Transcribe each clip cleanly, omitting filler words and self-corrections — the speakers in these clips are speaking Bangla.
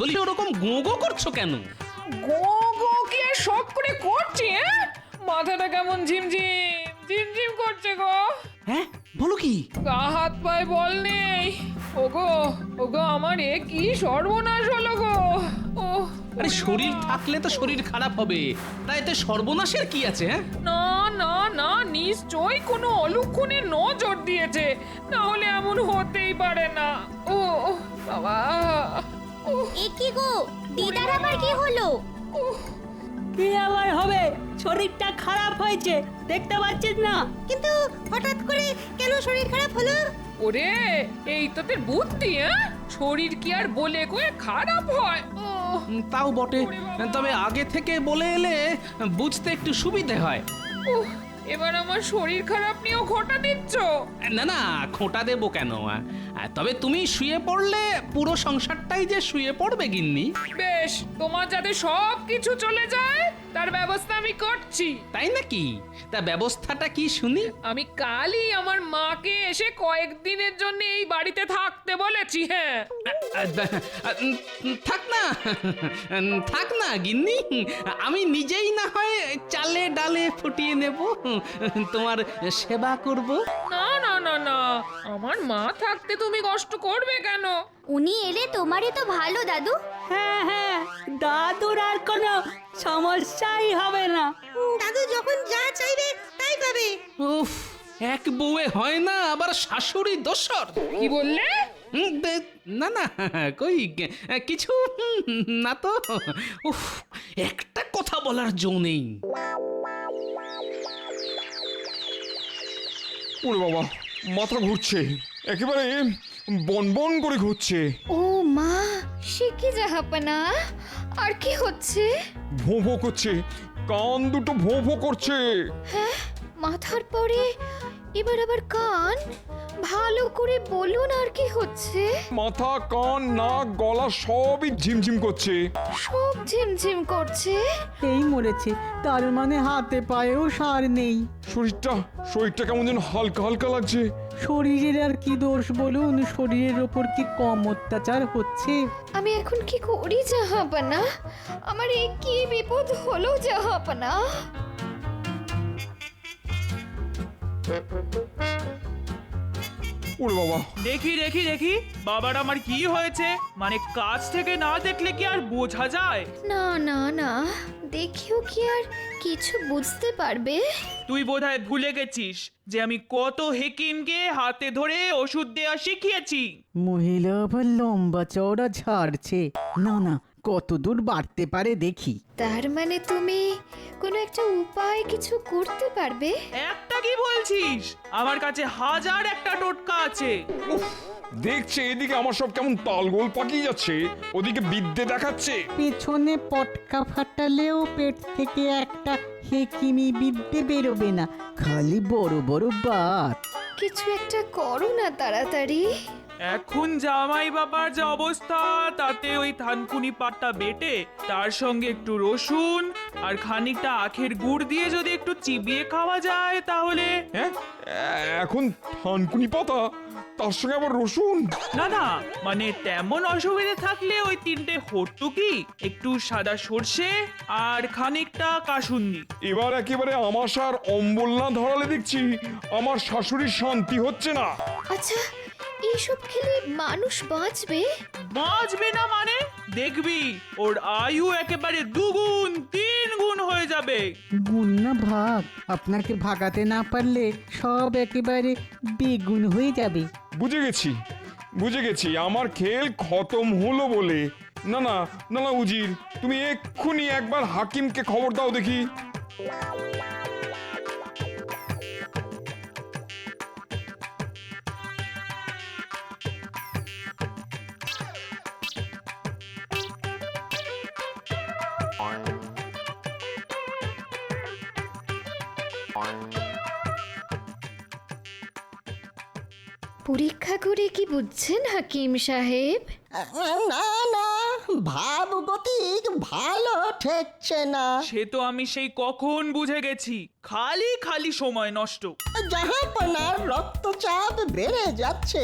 বলি ওরকম গো গো করছো কেন? গো গো কি আর শখ করে করছি? মাথাটা কেমন ঝিমঝিম ঝিমঝিম করছে গো। হ্যাঁ বলো কি? গা হাত পায়ে বল নেই। ওগো ওগো আমার এ কি সর্বনাশ হলো গো। ও আরে শরীর থাকলে তো শরীর খারাপ হবে, তাই এতে সর্বনাশের কি আছে? হ্যাঁ না না না, নিশ্চয়ই কোনো অলক্ষণে নজর দিয়েছে, না হলে এমন হতেই পারে না। ও বাবা, এ কি গো, দিদার আবার কি হলো? কি আবার হবে? শরীরটা খারাপ হয়েছে, দেখতে পাচ্ছিস না? কিন্তু হঠাৎ করে কেন শরীর খারাপ হলো? ওরে এই তোদের বুদ্ধি, শরীর কি আর বলে কয়ে খারাপ হয়? তাও বটে, ওরে বাবা। তবে আগে থেকে বলে এলে বুঝতে একটু সুবিধে হয়। এবার আমার শরীর খারাপ নিয়েও ঘটা দিচ্ছ? না না, খোঁটা দেবো কেন? তবে তুমি শুয়ে পড়লে পুরো সংসারটাই যে শুয়ে পড়বে গিন্নি। বেশ, তোমার যাতে সব কিছু চলে যায় তার ব্যবস্থা আমি করছি। তাই নাকি? তা ব্যবস্থাটা কি শুনি? আমি কালই আমার মাকে এসে কয়েকদিনের জন্য এই বাড়িতে থাকতে বলেছি। হ্যাঁ থাক না, থাক না গিন্নি, আমি নিজেই না হয় চালে ডালে ফুটিয়ে নেব, তোমার সেবা করব। না না না না, আমার মা থাকতে তুমি কষ্ট করবে কেন? উনি এলে তোমারই তো ভালো দাদু। হ্যাঁ হ্যাঁ, দাদুর আর কোনো সমস্যাই হবে না। দাদু যখন যা চাইবে তাই পাবে। উফ, এক বউয়ে হয় না, আবার শাশুড়ি দোসর। কি বললে? না না, কই কিছু না তো। উফ, একটা কথা বলার জো নেই। ওরে বাবা, মাথা ঘুরছে, একেবারে বনবন করে ঘুরছে। ও মা, সে কি জাহাপনা, আর কি হচ্ছে? ভোঁ ভোঁ করছে, কান দুটো ভোঁ ভোঁ করছে। মাথার পরে এবার আবার কান, ভালো করে বলুন আর কি হচ্ছে? মাথা, কান, নাক, গলা সবই ঝিমঝিম করছে। সব ঝিমঝিম করছে। এই মরেছে, তার মানে হাতে পায়েও সার নেই। শরীরটা কেমন যেন হালকা হালকা লাগছে। শরীরের আর কি দোষ বলুন? শরীরের ওপর কি কম অত্যাচার হচ্ছে? আমি এখন কি করি জাহাপনা? আমার এই কি বিপদ হলো জাহাপনা? ওরে বাবা, দেখি দেখি দেখি বাবার আমার কি হয়েছে, মানে কাছ থেকে না দেখলে কি আর বোঝা যায়? না না না, দেখিও কি আর কিছু বুঝতে পারবে? তুই বোধহয় ভুলে গেছিস যে আমি কত হেকিমকে হাতে ধরে ওষুধ দেওয়া শিখিয়েছি। মহিলা আবার লম্বা চওড়া ঝাড়ছে। না না, কত দূর বাড়তে পারে দেখি। তার মানে তুমি কোনো একটা উপায় কিছু করতে পারবে? একটা কি বলছিস? আমার কাছে হাজার একটা টোটকা আছে। দেখছে এদিকে আমার সব কেমন তালগোল পাকিয়ে যাচ্ছে, ওদিকে বিদ্যে দেখাচ্ছে। পেছনে পটকা ফাটালেও পেট থেকে একটা হেকিমি বিদ্যে বেরোবে না, খালি বড় বড় বাত। কিছু একটা করো না তাড়াতাড়ি। এখন জামাই বাবার যে অবস্থা, তাতে ওই থানকুনি পাটটা বেটে তার সঙ্গে একটু রসুন আর খানিকটা আখের গুড় দিয়ে যদি একটু চিবিয়ে খাওয়া যায় তাহলে। হ্যাঁ, এখন থানকুনি পাতা, তার সঙ্গে আবার রসুন। না না, মানে তেমন অসুবিধে থাকলে ওই তিনটে হর্তুকি, একটু সাদা সর্ষে আর খানিকটা কাসুন্দি। এবার একেবারে আমাশার অম্বল না ধরালে দেখছি আমার শাশুড়ির শান্তি হচ্ছে না। আচ্ছা, এইসব খেলে মানুষ বাঁচবে? বাঁচবে না মানে? দেখবি ওর আয়ু একেবারে দুগুণ তিন গুণ হয়ে যাবে। গুণ না ভাগ, আপনাকে ভাগাতে না পারলে সব একেবারে বেগুন হয়ে যাবে। বুঝে গেছি আমার খেল খতম হলো বলে। না না না না উজির, তুমি এক্ষুনি একবার হাকিমকে খবর দাও দেখি। পরীক্ষা করে কি বুঝছেন হাকিম সাহেব? না না, ভাবগতিক ভালো ঠেকছে না। সে তো আমি সেই কখন বুঝে গেছি। খালি খালি সময় নষ্ট। জাহাপনার রক্তচাপ বেড়ে যাচ্ছে,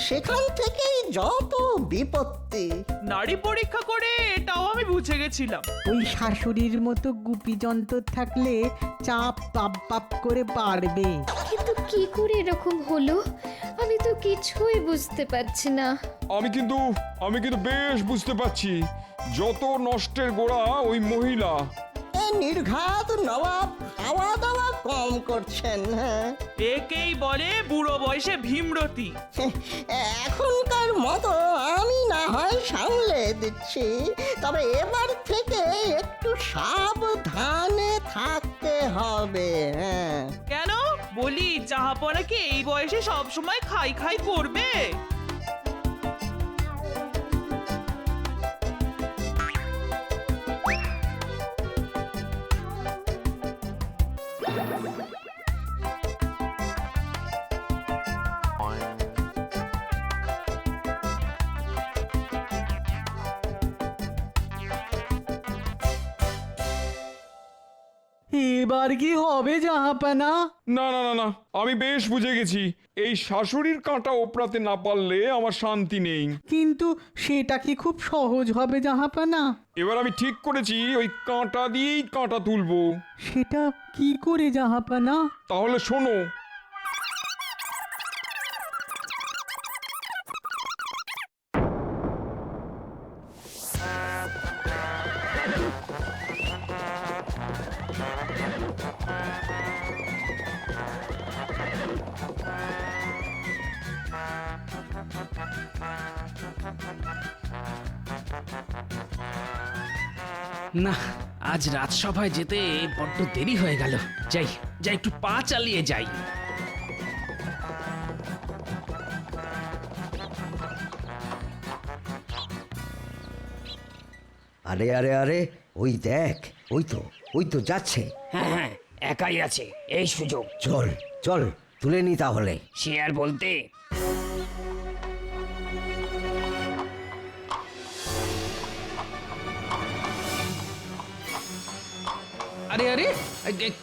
সেখান থেকেই যত বিপত্তি। নাড়ি পরীক্ষা করে এটাও আমি বুঝে গেছিলাম। ওই শাশুড়ির মতো গুপি যন্ত্র থাকলে চাপ পাপ পাপ করে বাড়বে। কিন্তু কি করে এরকম হলো আমি তো কিছুই বুঝতে পারছি না। আমি কিন্তু বেশ বুঝতে পারছি, যত নষ্টের গোড়া ওই মহিলা। নির্ঘাত নবাব খাওয়া দাওয়া কম করছেন। হ্যাঁ, একেই বলে বুড়ো বয়সে ভীমরতি। এখনকার মতো আমি না হয় সামলে দিচ্ছি, তবে এবার থেকে একটু সাবধানে থাকতে হবে। হ্যাঁ, কেন বলি, জাহাপনা কি এই বয়সে সব সময় খাই খাই করবে? এবার কি হবে জাহাপানা? না না না না, আমি বেশ বুঝে গেছি, এই শাশুড়ির কাঁটা ওপরাতে না পারলে আমার শান্তি নেই। কিন্তু সেটা কি খুব সহজ হবে জাহাপানা? এবার আমি ঠিক করেছি, ওই কাঁটা দিয়েই কাঁটা তুলবো। সেটা কি করে জাহাপানা? তাহলে শোনো। না, আজ রাজসভায় যেতে বড্ড দেরি হয়ে গেল। যাই যাই, একটু পা চালিয়ে যাই। আরে আরে আরে, ওই দেখ, ওই তো যাচ্ছে। হ্যাঁ হ্যাঁ, একাই আছে, এই সুযোগ। চল চল, তুলে নি তাহলে। সে আর বলতে। আরে আরে,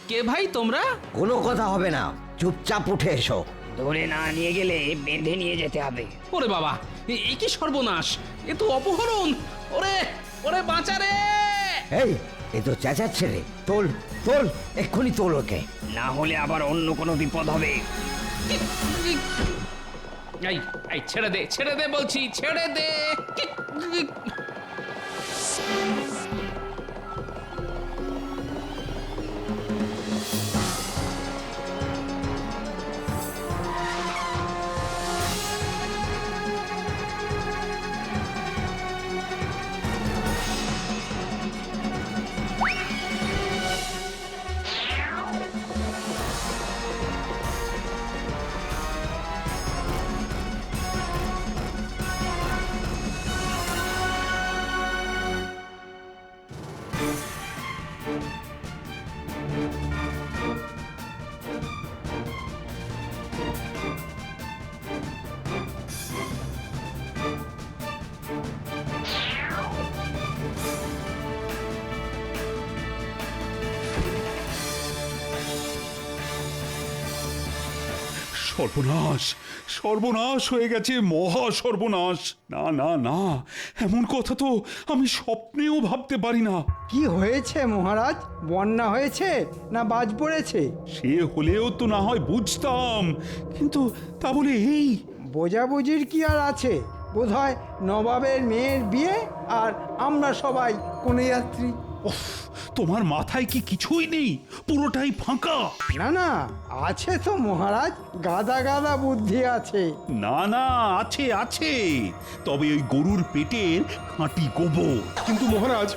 কে ভাই তোমরা? কোনো কথা হবে না, চুপচাপ উঠে এসো। ধরে না নিয়ে গেলে বেঁধে নিয়ে যেতে হবে। ওরে বাবা, এ কি সর্বনাশ! এ তো অপহরণ! ওরে ওরে, বাঁচা রে! এই, এ তো চেঁচাচ্ছে রে। তোল তোল, এক্ষুনি তোল ওকে। না হলে আবার অন্য কোনো বিপদ হবে। এই এই, ছেড়ে দে বলছি, ছেড়ে দে! সর্বনাশ, সর্বনাশ হয়ে গেছে, মহা সর্বনাশ! না না না, এমন কথা তো আমি স্বপ্নেও ভাবতে পারি না। কি হয়েছে মহারাজ? বন্যা হয়েছে না বাজ পড়েছে? সে হলেও তো না হয় বুঝতাম, কিন্তু তা বলে এই বোঝাবুঝির কি আর আছে? বোধহয় নবাবের মেয়ের বিয়ে, আর আমরা সবাই কোনে যাত্রী। উফ, তোমার মাথায় কি কিছুই নেই? পুরোটাই ফাঁকা। না না, আছে তো মহারাজ, গাদা গাদা বুদ্ধি আছে। না না, আছে আছে, তবে ওই গরুর পেটের খাঁটি গোবর। কিন্তু মহারাজ,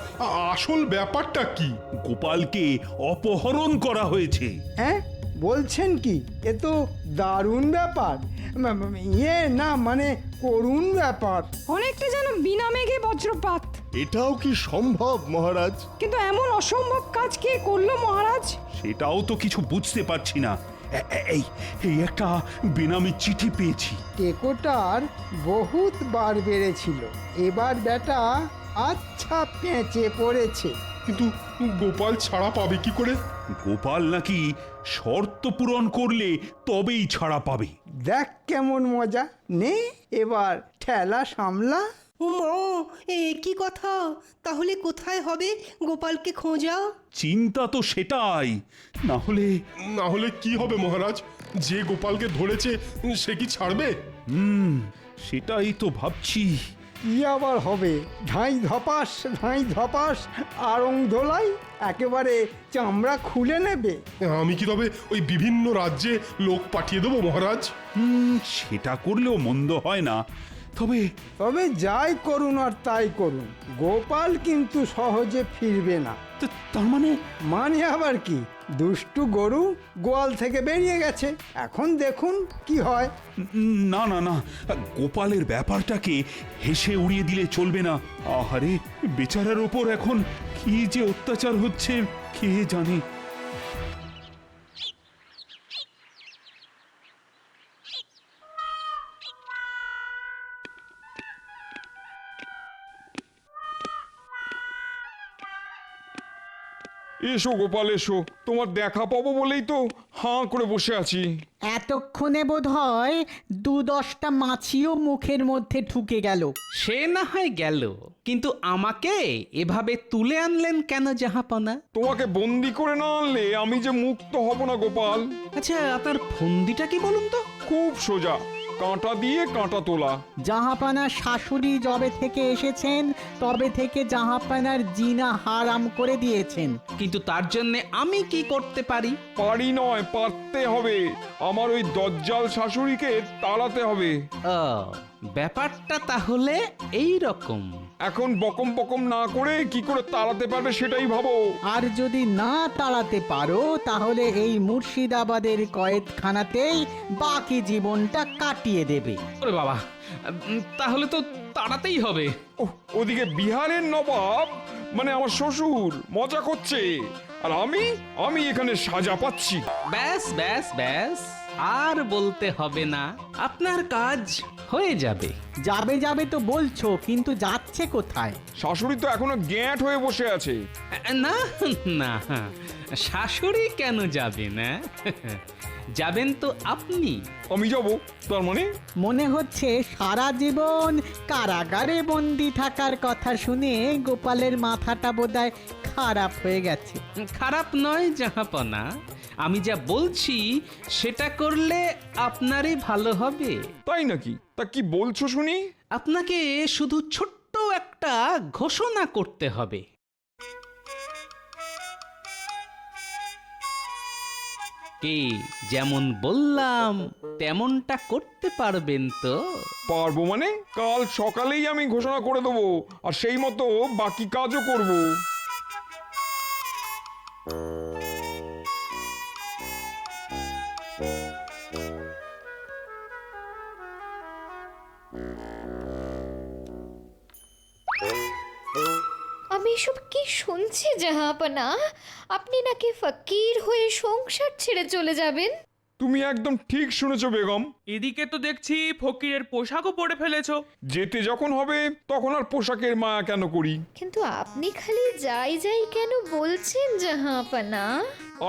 আসল ব্যাপারটা কি? গোপালকে অপহরণ করা হয়েছে। হ্যাঁ, বলছেন কি? এ তো দারুণ ব্যাপার। ইয়ে না, মানে করুণ ব্যাপার। অনেকটা যেন বিনা মেঘে বজ্রপাত। এটাও কি সম্ভব মহারাজ? কিন্তু এমন অসম্ভব কাজ কে করলো মহারাজ? সেটাও তো কিছু বুঝতে পারছি না। এই এই একটা বেনামি চিঠি পেয়েছি। টেকোটার বহুত বার বেড়েছিল, এবার বেটা আচ্ছা পেঁচে পড়েছে। কিন্তু গোপাল ছাড়া পাবে কি করে? গোপাল নাকি শর্ত পূরণ করলে তবেই ছাড়া পাবে। দেখ কেমন মজা, নে এবার ঠেলা সামলা। এ কি কথা? তাহলে কোথায় হবে গোপালকে খোঁজা? চিন্তা তো সেটাই, না হলে কি হবে মহারাজ? যে গোপালকে ধরেছে সে কি ছাড়বে? সেটাই তো ভাবছি। কি আবার হবে? ধাঁই ধপাস আড়ং ধোলাই একেবারে চামড়া খুলে নেবে। আমি কি তবে ওই বিভিন্ন রাজ্যে লোক পাঠিয়ে দেবো মহারাজ? সেটা করলেও মন্দ হয় না, তবে যাই করুন আর তাই করুন, গোপাল কিন্তু সহজে ফিরবে না। তার মানে আবার কি? দুষ্টু গরু গোয়াল থেকে বেরিয়ে গেছে, এখন দেখুন কি হয়। না না না, গোপালের ব্যাপারটাকে হেসে উড়িয়ে দিলে চলবে না। আহারে, বেচারার ওপর এখন কি যে অত্যাচার হচ্ছে কে জানে। এসো গোপাল এসো, তোমার দেখা পাবো বলেই তো হাঁ করে বসে আছি। এতক্ষণে বোধ হয় 2-10টা মাছিও মুখের মধ্যে ঢুকে গেল। সে না হয় গেল, কিন্তু আমাকে এভাবে তুলে আনলেন কেন জাহাপনা? তোমাকে বন্দি করে না আনলে আমি যে মুক্ত হব না গোপাল। আচ্ছা, আপনার ফন্দিটা কি বলুন তো? খুব সোজা, কাঁটা দিয়ে কাঁটা তোলা। জাহাপানার শাশুড়ি যবে থেকে এসেছেন তবে থেকে জাহাপানার জিনা হারাম করে দিয়েছেন। কিন্তু তার জন্য আমি কি করতে পারি? পারি নয়, পারতে হবে। আমার ওই দজ্জাল শাশুড়িকে তাড়াতে হবে। ব্যাপারটা তাহলে এই রকম। এখন বকম বকম না করে কি করে তাড়াতে পারবে সেটাই ভাবো। আর যদি না তাড়াতে পারো তাহলে এই মুর্শিদাবাদের কয়েদখানাতেই বাকি জীবনটা কাটিয়ে দেবে। ওরে বাবা, তাহলে তো তাড়াতেই হবে। ওদিকে বিহারের নবাব মানে আমার শ্বশুর মজা করছে, আর আমি এখানে সাজা পাচ্ছি। ব্যাস ব্যাস ব্যাস, আর বলতে হবে না, আপনার কাজ হয়ে যাবে। যাবে তো বলছো, কিন্তু যাচ্ছে কোথায়? শাশুড়ি তো এখনো গ্যাঁট হয়ে বসে আছে। না না, শাশুড়ি কেন যাবে না? যাবেন তো আপনি। আমি যাব? তার মানে মনে হচ্ছে সারা জীবন কারাগারে বন্দি থাকার কথা শুনে গোপালের মাথাটা বোধহয় খারাপ হয়ে গেছে। খারাপ নয় জাহাপনা, আমি যা বলছি সেটা করলে আপনারই ভালো হবে। তাই নাকি? তা কি বলছো শুনি? আপনাকে শুধু ছোট্ট একটা ঘোষণা করতে হবে। কি যেমন বললাম তেমনটা করতে পারবেন তো? পারবো মানে? কাল সকালেই আমি ঘোষণা করে দেবো, আর সেই মতো বাকি কাজও করব। আমি এসব কি শুনছি জাহাপনা? আপনি নাকি ফকির হয়ে সংসার ছেড়ে চলে যাবেন? তুমি একদম ঠিক শুনেছো বেগম। এদিকে তো দেখছি ফকিরের পোশাকও পরে ফেলেছো। যেতে যখন হবে তখন আর পোশাকের মায়া কেন করি? কিন্তু আপনি খালি যাই কেন বলছেন জাহাপনা?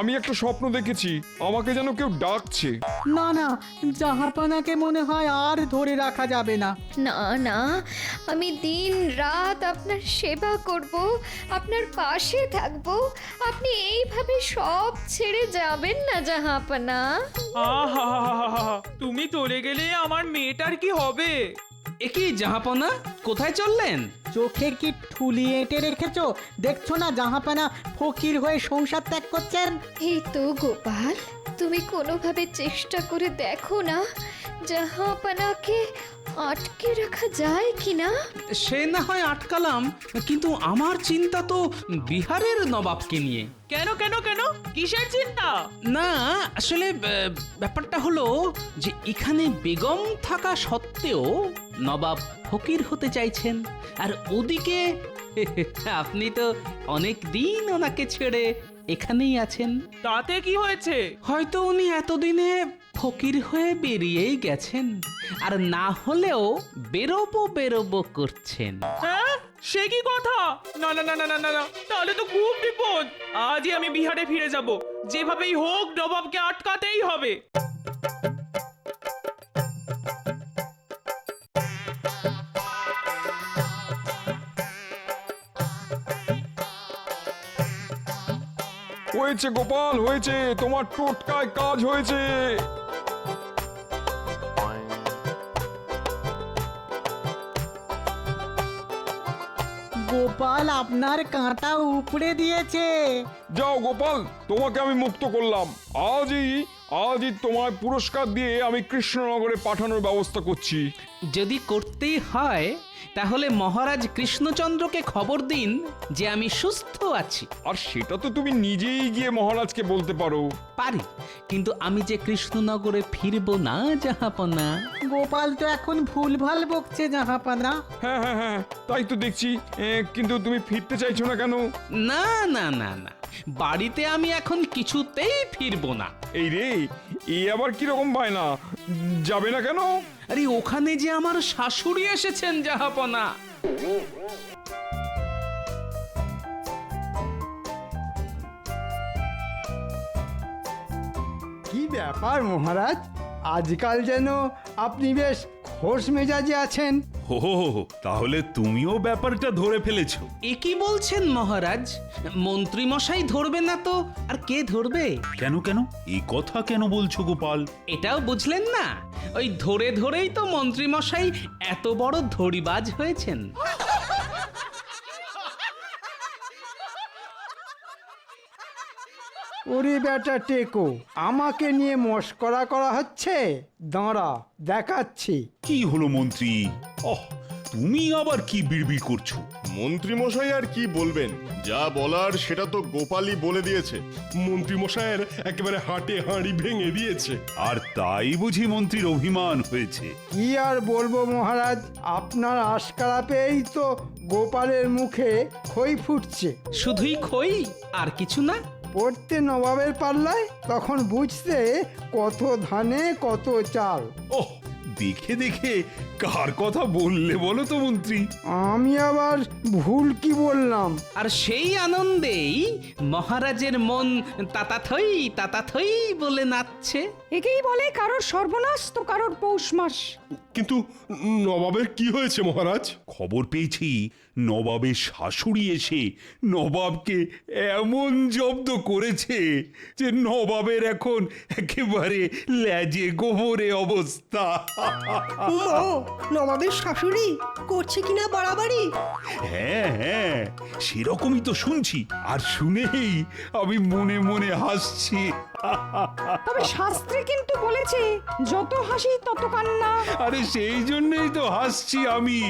আমি একটা স্বপ্ন দেখেছি, আমাকে যেন কেউ ডাকছে। না, জাহাপানাকে মনে হয় আর ধরে রাখা যাবে না। না, আমি দিন রাত আপনার সেবা করব, আপনার পাশে থাকব। আপনি এইভাবে সব ছেড়ে যাবেন না জাহাপনা। আহা, তুমি চলে গেলে আমার মেয়েটার কি হবে? একই জাহাপনা, কোথায় চললেন? চোখে কি ঠুলি এঁটে রেখেছো? দেখছো না জাহাপানা ফকির হয়ে সংসার ত্যাগ করছেন? এই তো গোপাল, তুমি কোনোভাবে চেষ্টা করে দেখো না জাহাপনাকে আটকে রাখা যায় কিনা। সে না হয় আটকালাম, কিন্তু আমার চিন্তা তো বিহারের নবাবকে নিয়ে। কেন কিসের চিন্তা? না, আসলে ব্যাপারটা হলো যে এখানে বেগম থাকা সত্ত্বেও নবাব ফকির হতে চাইছেন, আর ওদিকে আপনি তো অনেক দিন ওনাকে ছেড়ে এখানেই আছেন। তাতে কি হয়েছে? হয়তো উনি এতদিনে ফকির হয়ে বেরিয়েই গেছেন, আর না হলেও বেরোবো করছেন। হ্যাঁ, সে কি কথা? না, তাহলে তো খুব বিপদ। আজই আমি বিহারে ফিরে যাব, যেভাবেই হোক নবাবকে আটকাতেই হবে। হয়েছে গোপাল, হয়েছে, তোমার টোটকায় কাজ হয়েছে। গোপাল আপনার কাঁটা উপড়ে দিয়েছে। যাও গোপাল, তোমাকে আমি মুক্ত করলাম। আজই তোমায় পুরস্কার দিয়ে আমি কৃষ্ণনগরে পাঠানোর ব্যবস্থা করছি। যদি করতেই হয় তাহলে মহারাজ কৃষ্ণচন্দ্রকে খবর দিন যে আমি সুস্থ আছি। আর সেটা তো তুমি নিজেই গিয়ে মহারাজকে বলতে পারো। পারি, কিন্তু আমি যে কৃষ্ণনগরে ফিরবো না জাহাপনা। গোপাল তো এখন ভুলভাল বকছে জাহাপানা। হ্যাঁ হ্যাঁ হ্যাঁ, তাই তো দেখছি। কিন্তু তুমি ফিরতে চাইছো না কেন? না না না না, বাড়িতে আমি এখন কিছুতেই ফিরবো না। এই রে, এই আবার কিরকম বায়না? যাবে না কেন? আরে ওখানে যে আমার শাশুড়ি এসেছেন জাহাপনা। কি ব্যাপার মহারাজ, আজকাল যেন আপনি বেশ খোশ মেজাজে আছেন। হো, তাহলে তুমিও ব্যাপারটা ধরে ফেলেছো। এ কি বলছেন মহারাজ? মন্ত্রী মশাই ধরবে না তো আর কে ধরবে? কেন এই কথা কেন বলছো গোপাল? এটাও বুঝলেন না? ওই ধরে ধরেই তো মন্ত্রী মশাই এত বড় ধড়িবাজ হয়েছেন। ওরে বেটা টেকো, আমাকে নিয়ে মস্করা করা হচ্ছে? দাঁড়া, দেখাচ্ছি। কি হলো মন্ত্রী? তুমি আবার কি বিড়বিড় করছো? মন্ত্রী মশাই আর কি বলবেন, যা বলার সেটা তো গোপালই বলে দিয়েছে। মন্ত্রী মশাইয়ের একেবারে হাটে হাঁড়ি ভেঙে দিয়েছে। আর তাই বুঝি মন্ত্রীর অভিমান হয়েছে? কি আর বলবো মহারাজ, আপনার আশকারা পেয়েই তো গোপালের মুখে খই ফুটছে। শুধুই খই আর কিছু না? পড়তে নবাবের পাল্লায়, তখন বুঝতে কত ধানে কত চাল। ওহ, দেখে দেখে কার কথা বললে বলো তো মন্ত্রী? আমি আবার ভুল কি বললাম? আর সেই আনন্দেই মহারাজের মন তাতাথই বলে নাচছে। একেই বলে কারোর সর্বনাশ তো কারোর পৌষ মাস। কিন্তু নবাবের কি হয়েছে মহারাজ? খবর পেয়েছি নবাবের শাশুড়ি এসে নবাবকে এমন জব্দ করেছে যে নবাবের এখন একেবারে লেজে গোবরে অবস্থা। নবাবের শাশুড়ি করছে কিনা বাড়াবাড়ি? হ্যাঁ, সেরকমই তো শুনছি। আর শুনেই আমি মনে মনে হাসছি। তবে শাস্ত্রে কিন্তু বলেছে যত হাসি তত কান্না। আরে সেই জন্যই তো হাসছি আমি।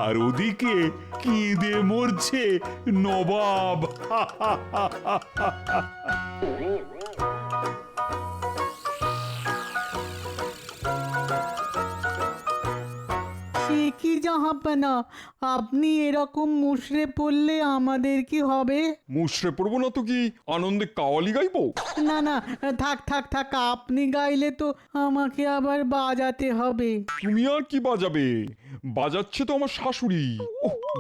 আর ওদিকে কেঁদে মরছে নবাব। কি জাহাপানা, আপনি এরকম মুশড়ে পড়লে আমাদের কি হবে? মুশড়ে পড়বো না তো কি আনন্দে কাওয়ালি গাইবো? না না, থাক, আপনি গাইলে তো আমাকে আবার বাজাতে হবে। তুমি আর কি বাজাবে? বাজাচ্ছে তো আমার শাশুড়ি।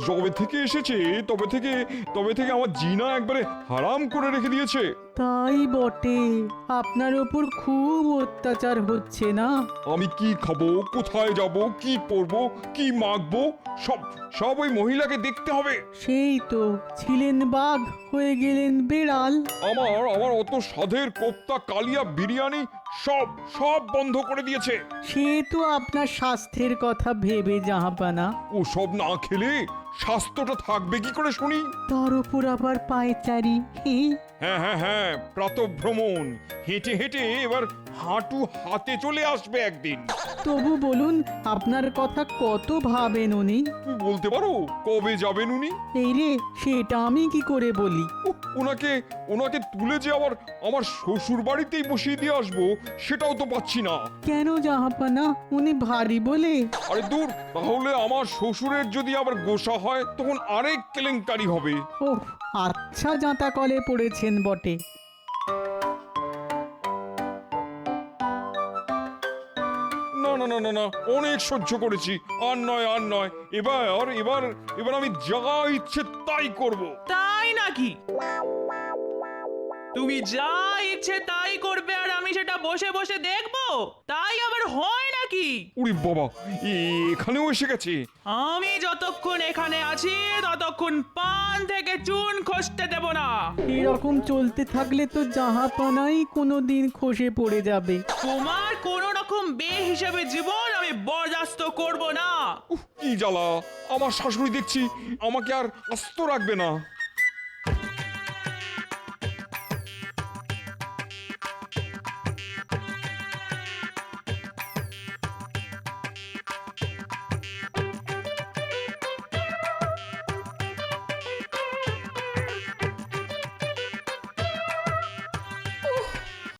যবে থেকে এসেছে তবে থেকে আমার জিনা একবারে হারাম করে রেখে দিয়েছে। তাই বটে, আপনার ওপর খুব অত্যাচার হচ্ছে না? আমি কি খাবো, কোথায় যাব, কি পরবো, কি মাখবো, সব ওই মহিলাকে দেখতে হবে। সেই তো, ছিলেন বাঘ হয়ে গেলেন বেড়াল। আমার অত স্বাদের কোপ্তা, কালিয়া, বিরিয়ানি সব বন্ধ করে দিয়েছে। সে তো আপনার স্বাস্থ্যের কথা ভেবে জাহাপানা। ও সব না খেলে স্বাস্থ্যটা থাকবে কি করে শুনি? তার উপর আবার পায়চারি। হ্যাঁ, প্রাতঃভ্রমণ, হেঁটে হেঁটে এবার হাঁটু হাতে চলে আসবে একদিন। তবু বলুন, আপনার কথা কত ভাবেন উনি? বলতে পারো কবে যাবেন উনি? এই রে, সেটা আমি কি করে বলি? ওনাকে তুলে যে আবার আমার শ্বশুর বাড়িতেই বসিয়ে দিয়ে আসবো, সেটাও তো পাচ্ছি না। কেন জাহাপানা, উনি ভারী বলে? আরে দূর, তাহলে আমার শ্বশুরের যদি আবার গোসা হয় তখন আরেক কেলেঙ্কারি হবে। ওহ, আচ্ছা, জাঁতা কলে পড়েছেন বটে। না, অনেক সহ্য করেছি, আর নয়। এবার আমি যা ইচ্ছে তাই করব। তাই নাকি? তুমি যা ইচ্ছে তাই করবে আর আমি সেটা বসে বসে দেখবো? তাই আবার হয় নাকি? উরি বাবা, এখানেও এসে গেছে। আমি যতক্ষণ এখানে আছি ততক্ষণ পান থেকে চুন খসতে দেব না। এরকম চলতে থাকলে তো জাহাপনাই কোনোদিন খসে পড়ে যাবে। তোমার কোন রকম বেহিসাবে জীবন আমি বরদাস্ত করব না। কি জ্বালা, আমার শাশুড়ি দেখছি আমাকে আর আস্ত রাখবে না।